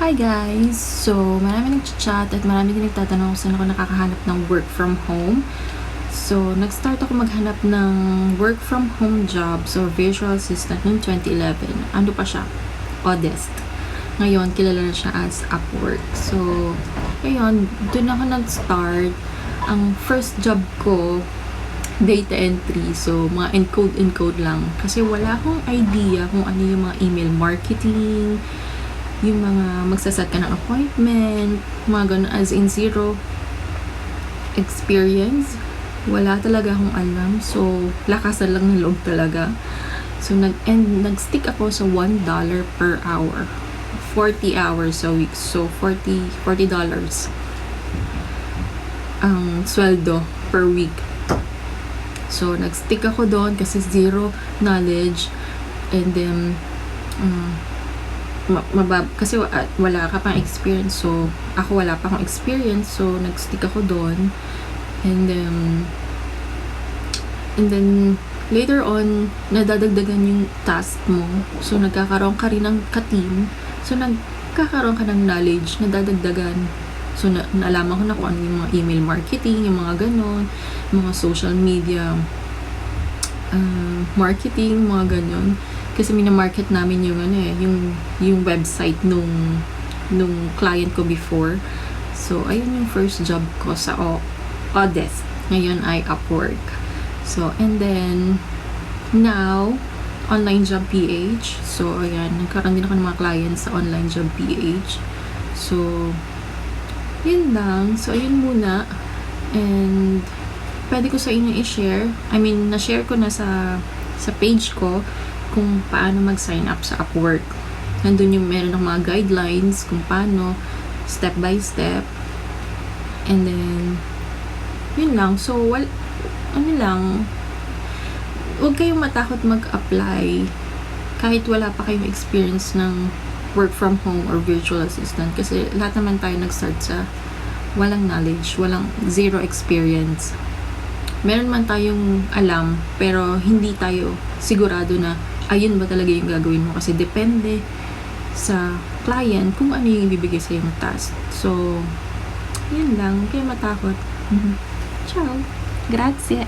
Hi guys! So, marami nag-chat at marami din nagtatanong kung saan ako nakakahanap ng work from home. So, nag-start ako maghanap ng work from home job, so virtual assistant noong 2011. Ano pa siya? Odest. Ngayon, kilala na siya as Upwork. So, ayun, dun ako nag-start. Ang first job ko, data entry. So, mga encode lang. Kasi wala akong idea kung ano yung mga email marketing, yung mga magsaset ka ng appointment, mga ganun, as in zero experience. Wala talaga akong alam. So, lakasan lang ng loob talaga. So, nag-stick ako sa $1 per hour. 40 hours a week. So, $40 ang sweldo per week. So, nag-stick ako doon kasi zero knowledge. And then, kasi wala ka pang experience, so ako wala pa akong experience, so nag-stick ako doon. And then later on nadadagdagan yung task mo, so nagkakaroon ka rin ng ka-team, so nagkakaroon ka ng knowledge, nadadagdagan. So naalaman ko na kung ano yung mga email marketing, yung mga ganon, mga social media marketing, mga ganon. Kasi mina-market namin yung yung website nung client ko before. So ayun yung first job ko sa Odest. Ngayon ay Upwork. So and then now Online Job PH. So ayan, nagkaroon din ako ng mga clients sa Online Job PH. So yun lang. So ayun muna. And pwede ko sa inyo i-share. I mean, na-share ko na sa page ko kung paano mag-sign up sa Upwork. Nandun yung meron ng mga guidelines kung paano, step by step. And then, yun lang. So, huwag kayong matakot mag-apply kahit wala pa kayong experience ng work from home or virtual assistant. Kasi lahat naman tayo nag-start sa walang knowledge, walang zero experience. Meron man tayong alam, pero hindi tayo sigurado na ayun ba talaga yung gagawin mo, kasi depende sa client kung ano yung ibibigay sa yung task. So, yun lang. Huwag kayo matakot. Ciao! Grazie!